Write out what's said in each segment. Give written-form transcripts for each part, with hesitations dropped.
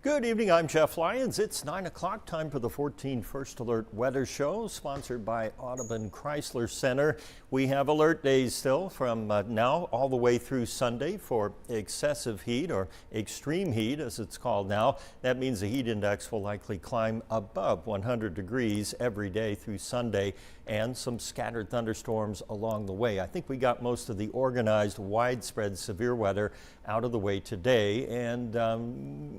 Good evening, I'm Jeff Lyons. It's 9 o'clock, time for the 14 First Alert Weather Show, sponsored by Audubon Chrysler Center. We have alert days still from now all the way through Sunday for excessive heat, or extreme heat as it's called now. That means the heat index will likely climb above 100 degrees every day through Sunday, and some scattered thunderstorms along the way. I think we got most of the organized, widespread severe weather out of the way today, and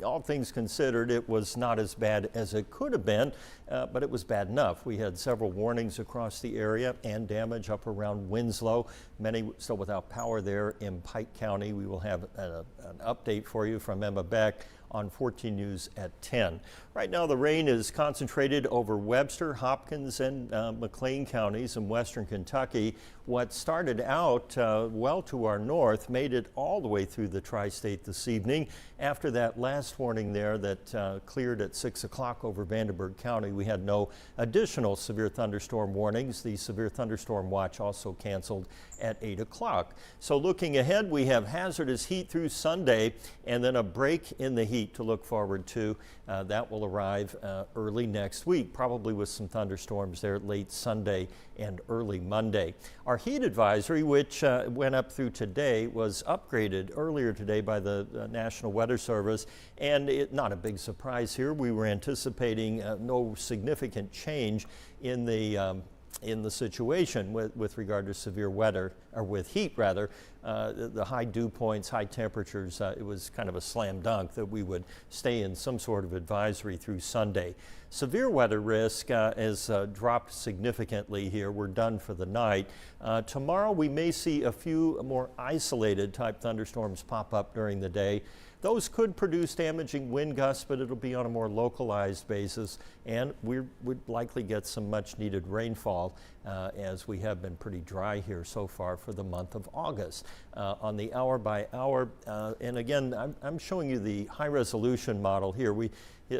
all things considered, it was not as bad as it could have been, but it was bad enough. We had several warnings across the area and damage up around Winslow. Many still without power there in Pike County. We will have an update for you from Emma Beck on 14 News at 10. Right now the rain is concentrated over Webster, Hopkins, and McLean counties in western Kentucky. What started out well to our north made it all the way through the tri-state this evening. After that last warning there that cleared at 6 o'clock over Vandenberg County, we had no additional severe thunderstorm warnings. The severe thunderstorm watch also canceled at 8 o'clock. So looking ahead, we have hazardous heat through Sunday and then a break in the heat to look forward to. That will arrive early next week, probably with some thunderstorms there late Sunday and early Monday. Our heat advisory, which went up through today, was upgraded earlier today by the National Weather Service, and not a big surprise here. We were anticipating no significant change in the situation with regard to severe weather, or with heat rather. The high dew points, high temperatures, it was kind of a slam dunk that we would stay in some sort of advisory through Sunday. Severe weather risk has dropped significantly here. We're done for the night. Tomorrow we may see a few more isolated type thunderstorms pop up during the day. Those could produce damaging wind gusts, but it'll be on a more localized basis, and we would likely get some much needed rainfall as we have been pretty dry here so far for the month of August. On the hour by hour, and again, I'm showing you the high resolution model here.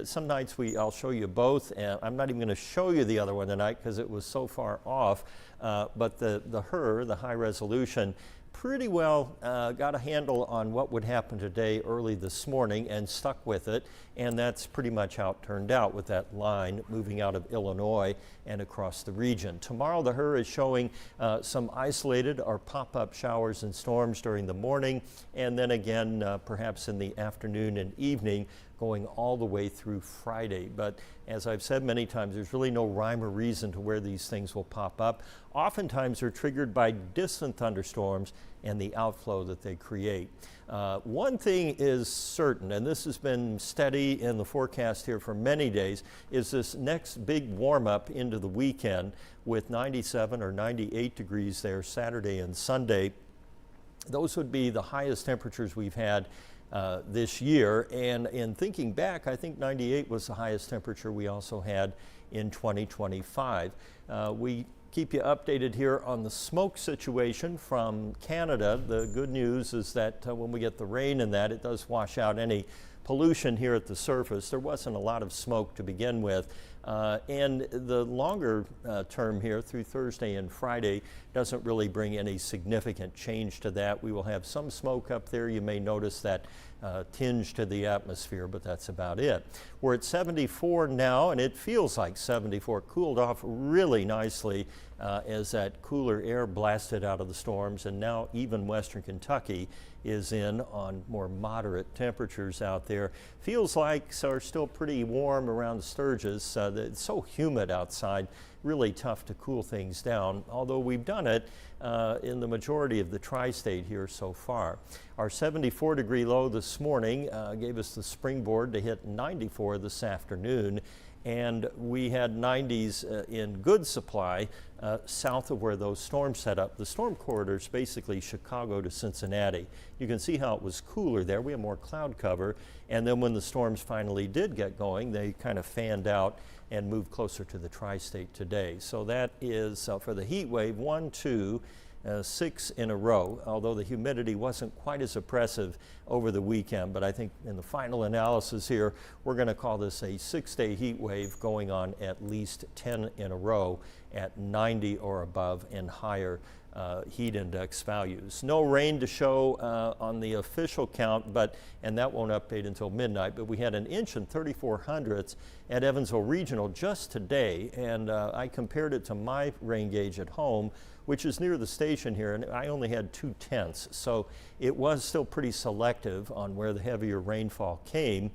Some nights I'll show you both, and I'm not even going to show you the other one tonight because it was so far off, but the high resolution, pretty well got a handle on what would happen today early this morning and stuck with it, and that's pretty much how it turned out with that line moving out of Illinois and across the region. Tomorrow the HRRR is showing some isolated or pop-up showers and storms during the morning, and then again perhaps in the afternoon and evening, going all the way through Friday. But as I've said many times, there's really no rhyme or reason to where these things will pop up. Oftentimes they're triggered by distant thunderstorms and the outflow that they create. One thing is certain, and this has been steady in the forecast here for many days, is this next big warm up into the weekend with 97 or 98 degrees there Saturday and Sunday. Those would be the highest temperatures we've had this year, and in thinking back, I think 98 was the highest temperature we also had in 2025. We keep you updated here on the smoke situation from Canada. The good news is that when we get the rain and that, it does wash out any pollution here at the surface. There wasn't a lot of smoke to begin with. And the longer term here through Thursday and Friday doesn't really bring any significant change to that. We will have some smoke up there. You may notice that tinge to the atmosphere, but that's about it. We're at 74 now, and it feels like 74. Cooled off really nicely as that cooler air blasted out of the storms, and now even western Kentucky is in on more moderate temperatures out there. Feels like are still pretty warm around Sturgis. It's so humid outside, really tough to cool things down, although we've done it in the majority of the tri-state here so far. Our 74-degree low this morning gave us the springboard to hit 94 this afternoon, and we had 90s in good supply south of where those storms set up. The storm corridor is basically Chicago to Cincinnati. You can see how it was cooler there. We have more cloud cover, and then when the storms finally did get going, they kind of fanned out and moved closer to the tri-state today. So that is for the heat wave 1, 2, 6 in a row, although the humidity wasn't quite as oppressive over the weekend. But I think in the final analysis here, we're going to call this a 6-day heat wave going on at least 10 in a row at 90 or above and higher heat index values. No rain to show on the official count, and that won't update until midnight, but we had an inch and 34 hundredths at Evansville Regional just today, and I compared it to my rain gauge at home, which is near the station here, and I only had 2/10, so it was still pretty selective on where the heavier rainfall came.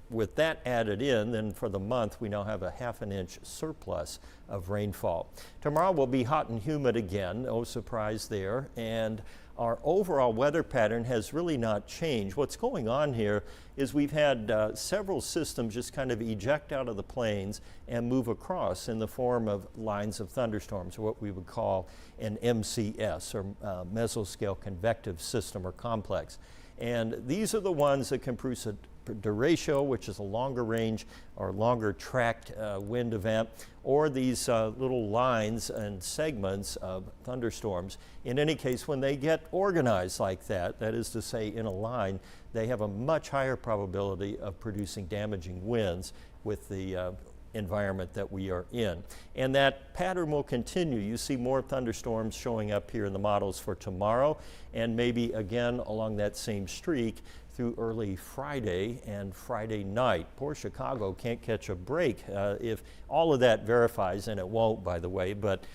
With that added in, then for the month, we now have a ½ inch surplus of rainfall. Tomorrow will be hot and humid again, no surprise there, and our overall weather pattern has really not changed. What's going on here is we've had several systems just kind of eject out of the plains and move across in the form of lines of thunderstorms, or what we would call an MCS, or mesoscale convective system or complex. And these are the ones that can produce a derecho, which is a longer range or longer tracked wind event, or these little lines and segments of thunderstorms. In any case, when they get organized like that, that is to say in a line, they have a much higher probability of producing damaging winds with the environment that we are in. And that pattern will continue. You see more thunderstorms showing up here in the models for tomorrow, and maybe again along that same streak through early Friday and Friday night. Poor Chicago can't catch a break if all of that verifies, and it won't, by the way, but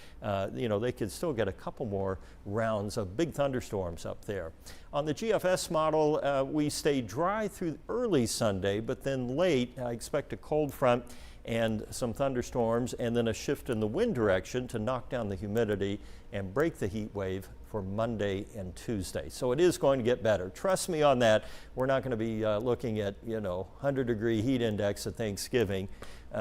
you know, they could still get a couple more rounds of big thunderstorms up there. On the GFS model, we stay dry through early Sunday, but then late, I expect a cold front and some thunderstorms, and then a shift in the wind direction to knock down the humidity and break the heat wave for Monday and Tuesday. So it is going to get better. Trust me on that. We're not going to be looking at, 100-degree heat index at Thanksgiving.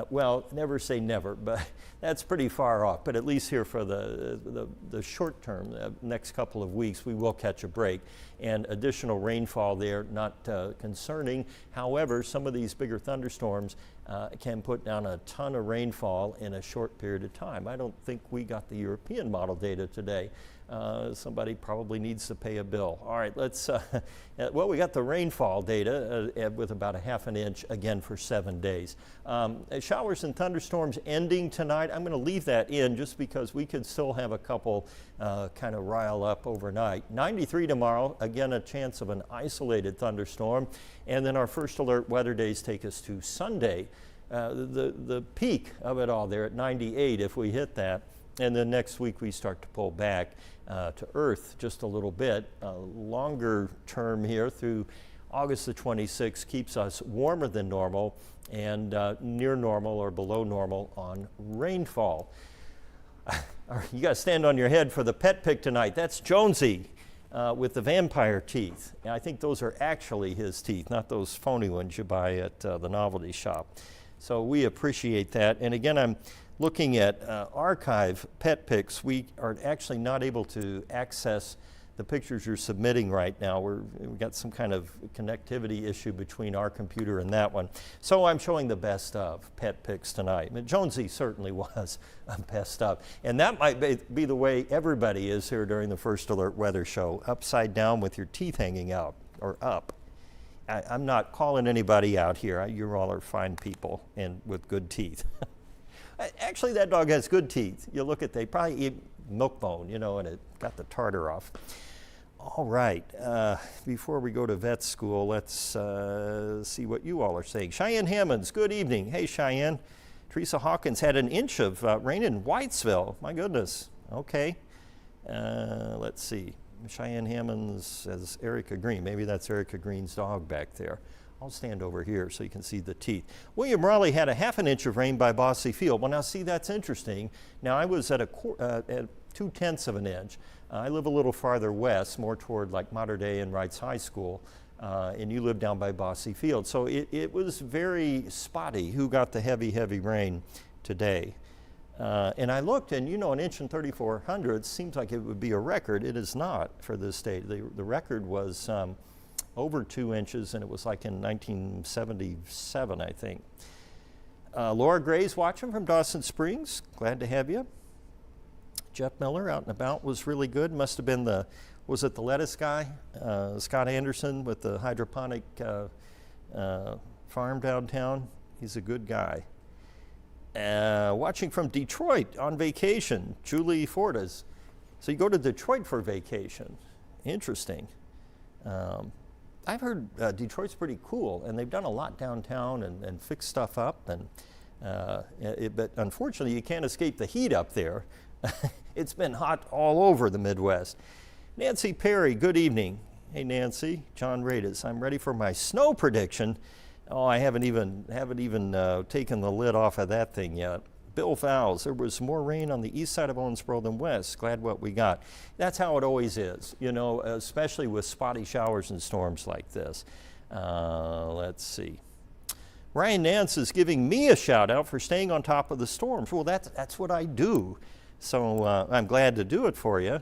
Well, never say never, but that's pretty far off. But at least here for the short term, the next couple of weeks, we will catch a break. And additional rainfall there, not concerning. However, some of these bigger thunderstorms can put down a ton of rainfall in a short period of time. I don't think we got the European model data today. Somebody probably needs to pay a bill. All right, let's, well, we got the rainfall data with about a ½ inch again for 7 days. Showers and thunderstorms ending tonight. I'm going to leave that in just because we could still have a couple kind of rile up overnight. 93 tomorrow, again a chance of an isolated thunderstorm. And then our first alert weather days take us to Sunday. The peak of it all there at 98 if we hit that. And then next week we start to pull back to earth just a little bit. Longer term here through August the 26th keeps us warmer than normal and near normal or below normal on rainfall. You got to stand on your head for the pet pick tonight. That's Jonesy with the vampire teeth. And I think those are actually his teeth, not those phony ones you buy at the novelty shop. So we appreciate that. And again, I'm looking at archive pet pics. We are actually not able to access the pictures you're submitting right now. We've got some kind of connectivity issue between our computer and that one. So I'm showing the best of pet pics tonight. But Jonesy certainly was a best of. And that might be the way everybody is here during the First Alert Weather Show, upside down with your teeth hanging out, or up. I'm not calling anybody out here. You all are fine people and with good teeth. Actually, that dog has good teeth. You look at, they probably eat milk bone, and it got the tartar off. All right, before we go to vet school, let's see what you all are saying. Cheyenne Hammonds, good evening. Hey, Cheyenne. Teresa Hawkins had an inch of rain in Whitesville. My goodness. Okay. Let's see. Cheyenne Hammonds says Erica Green. Maybe that's Erica Green's dog back there. I'll stand over here so you can see the teeth. William Raleigh had a ½ inch of rain by Bosse Field. Well, now see, that's interesting. Now I was at at 2/10 of an inch. I live a little farther west, more toward like Mater Dei and Wrights High School, and you live down by Bosse Field. So it was very spotty who got the heavy, heavy rain today. And I looked, and an inch and 34 hundredths seems like it would be a record. It is not for this state. The record was over 2 inches, and it was like in 1977, I think. Laura Gray's watching from Dawson Springs. Glad to have you. Jeff Miller out and about was really good. Must have been was it the lettuce guy? Scott Anderson with the hydroponic farm downtown. He's a good guy. Watching from Detroit on vacation, Julie Fortas So you go to Detroit for vacation. Interesting. I've heard Detroit's pretty cool, and they've done a lot downtown and fixed stuff up. And but unfortunately, you can't escape the heat up there. It's been hot all over the Midwest. Nancy Perry, good evening. Hey Nancy, John Radis. I'm ready for my snow prediction. Oh, I haven't even taken the lid off of that thing yet. Bill Fowles, there was more rain on the east side of Owensboro than west. Glad what we got. That's how it always is, you know, especially with spotty showers and storms like this. Let's see. Ryan Nance is giving me a shout out for staying on top of the storms. Well, that's what I do. So I'm glad to do it for you.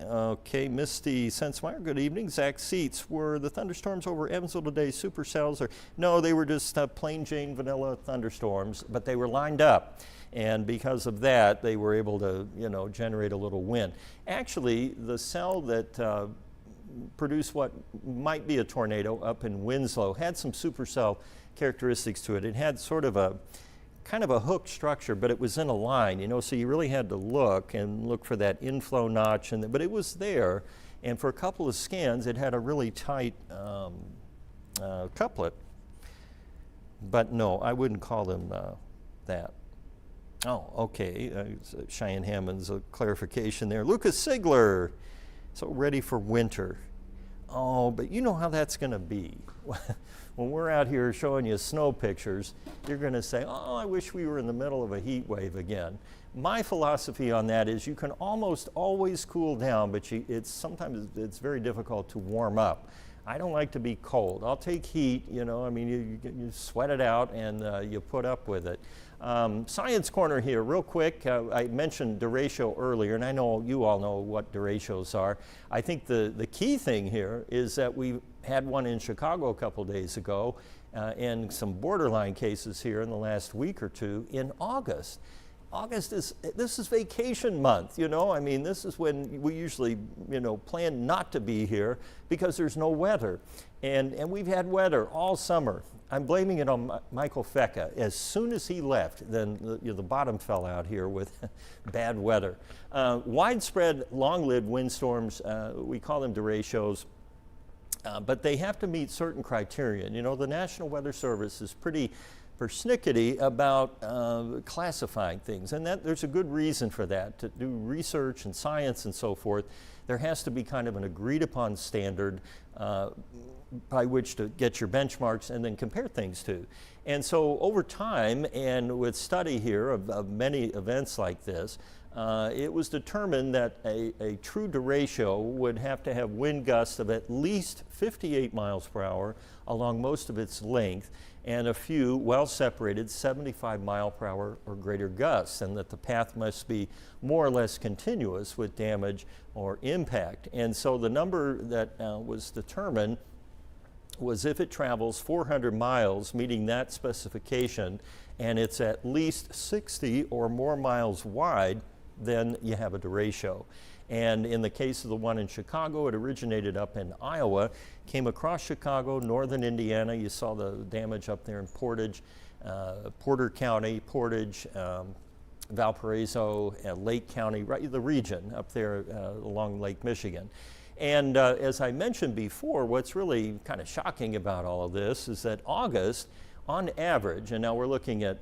Okay, Misty Sensmeyer, good evening. Zach Seats, were the thunderstorms over Evansville today supercells? Or no, they were just plain Jane vanilla thunderstorms, but they were lined up. And because of that, they were able to, you know, generate a little wind. Actually, the cell that produced what might be a tornado up in Winslow had some supercell characteristics to it. It had sort of a kind of a hooked structure, but it was in a line, you know, so you really had to look for that inflow notch, but it was there. And for a couple of scans, it had a really tight couplet. But no, I wouldn't call them that. Oh, okay, Cheyenne Hammond's a clarification there. Lucas Sigler, so ready for winter. Oh, but you know how that's gonna be. When we're out here showing you snow pictures, you're going to say, oh, I wish we were in the middle of a heat wave again. My philosophy on that is you can almost always cool down, but sometimes it's very difficult to warm up. I don't like to be cold. I'll take heat, you know, I mean, you sweat it out and you put up with it. Science Corner here, real quick. I mentioned derecho earlier, and I know you all know what derechos are. I think the key thing here is that we had one in Chicago a couple days ago, and some borderline cases here in the last week or two in August. This is vacation month, you know. I mean, this is when we usually, you know, plan not to be here because there's no weather. And we've had weather all summer. I'm blaming it on Michael Fecka. As soon as he left, then the bottom fell out here with bad weather. Widespread long-lived windstorms, we call them derechos, but they have to meet certain criteria. You know, the National Weather Service is pretty persnickety about classifying things, and there's a good reason for that. To do research and science and so forth, there has to be kind of an agreed upon standard by which to get your benchmarks and then compare things to. And so over time, and with study here of many events like this, it was determined that a true derecho would have to have wind gusts of at least 58 miles per hour along most of its length, and a few well-separated 75 mile per hour or greater gusts, and that the path must be more or less continuous with damage or impact. And so the number that was determined was if it travels 400 miles, meeting that specification, and it's at least 60 or more miles wide, then you have a derecho. And in the case of the one in Chicago, it originated up in Iowa, came across Chicago, northern Indiana. You saw the damage up there in Portage, Porter County, Portage, Valparaiso, Lake County, right, the region up there along Lake Michigan. And as I mentioned before, what's really kind of shocking about all of this is that August, on average, and now we're looking at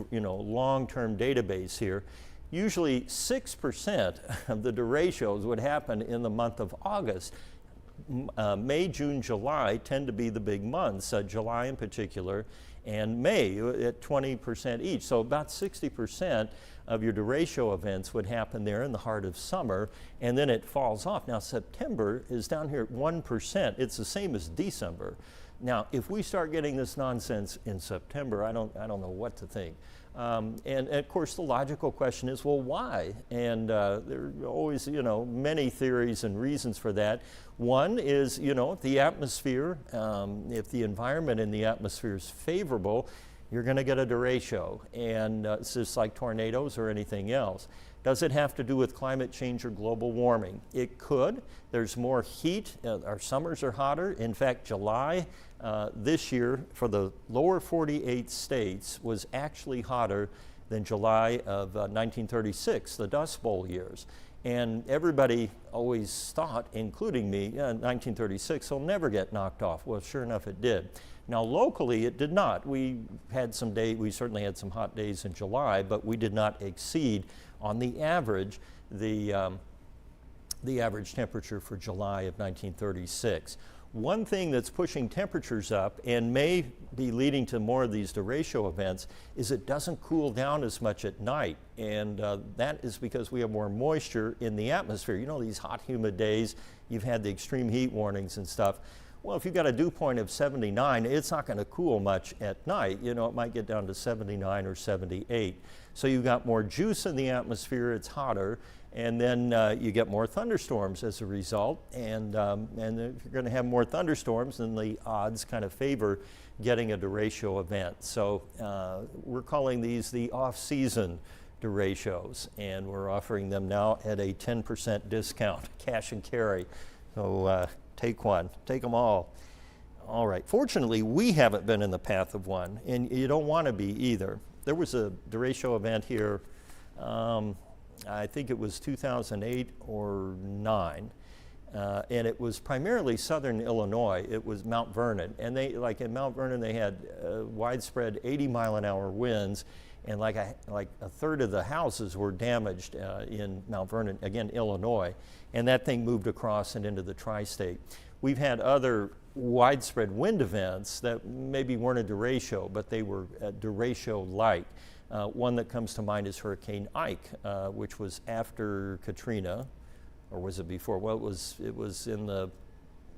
you know, long-term database here, usually 6% of the derechos would happen in the month of August. May, June, July tend to be the big months, July in particular, and May at 20% each. So about 60% of your derecho events would happen there in the heart of summer, and then it falls off. Now September is down here at 1%. It's the same as December. Now, if we start getting this nonsense in September, I don't know what to think. And of course, the logical question is, well, why? And there are always, you know, many theories and reasons for that. One is, you know, the atmosphere, if the environment in the atmosphere is favorable, you're going to get a derecho. And it's just like tornadoes or anything else. Does it have to do with climate change or global warming? It could. There's more heat. Our summers are hotter. In fact, July this year for the lower 48 states was actually hotter than July of 1936, the Dust Bowl years. And everybody always thought, including me, 1936 will never get knocked off. Well, sure enough, it did. Now, locally, it did not. We certainly had some hot days in July, but we did not exceed, on the average, the average temperature for July of 1936. One thing that's pushing temperatures up and may be leading to more of these derecho events is it doesn't cool down as much at night. And that is because we have more moisture in the atmosphere. You know, these hot, humid days, you've had the extreme heat warnings and stuff. Well, if you've got a dew point of 79, it's not going to cool much at night. You know, it might get down to 79 or 78. So you've got more juice in the atmosphere, it's hotter, and then you get more thunderstorms as a result. And if you're going to have more thunderstorms, then the odds kind of favor getting a derecho event. So we're calling these the off-season derechos, and we're offering them now at a 10% discount, cash and carry. So take one, take them all. All right, fortunately, we haven't been in the path of one, and you don't want to be either. There was a derecho event here, I think it was 2008 or 9, and it was primarily southern Illinois. It was Mount Vernon, and like in Mount Vernon, they had widespread 80-mile-an-hour winds, and like a third of the houses were damaged in Mount Vernon, again, Illinois, and that thing moved across and into the tri-state. We've had other widespread wind events that maybe weren't a derecho, but they were derecho-like. One that comes to mind is Hurricane Ike, which was after Katrina, or was it before? Well, it was in the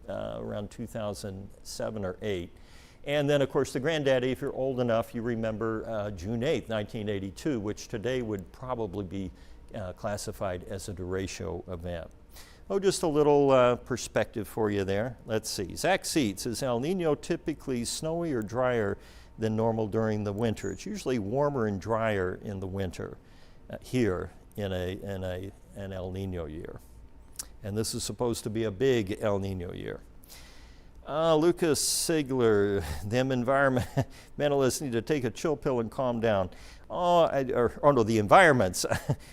around 2007 or 8. And then, of course, the granddaddy, if you're old enough, you remember June 8th, 1982, which today would probably be classified as a derecho event. Oh, just a little perspective for you there. Let's see. Zach Seitz, is El Nino typically snowy or drier than normal during the winter? It's usually warmer and drier in the winter here in an El Nino year. And this is supposed to be a big El Nino year. Lucas Sigler, them environmentalists need to take a chill pill and calm down. No, the environments.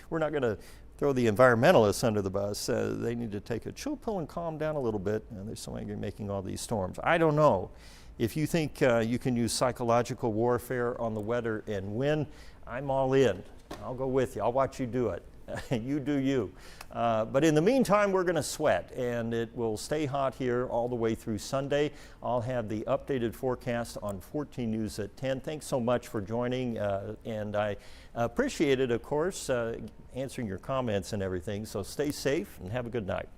We're not going to throw the environmentalists under the bus. They need to take a chill pill and calm down a little bit. And they're so angry making all these storms. I don't know. If you think you can use psychological warfare on the weather and win, I'm all in. I'll go with you. I'll watch you do it. You do you. But in the meantime, we're going to sweat, and it will stay hot here all the way through Sunday. I'll have the updated forecast on 14 News at 10. Thanks so much for joining, and I appreciate it, of course, answering your comments and everything. So stay safe and have a good night.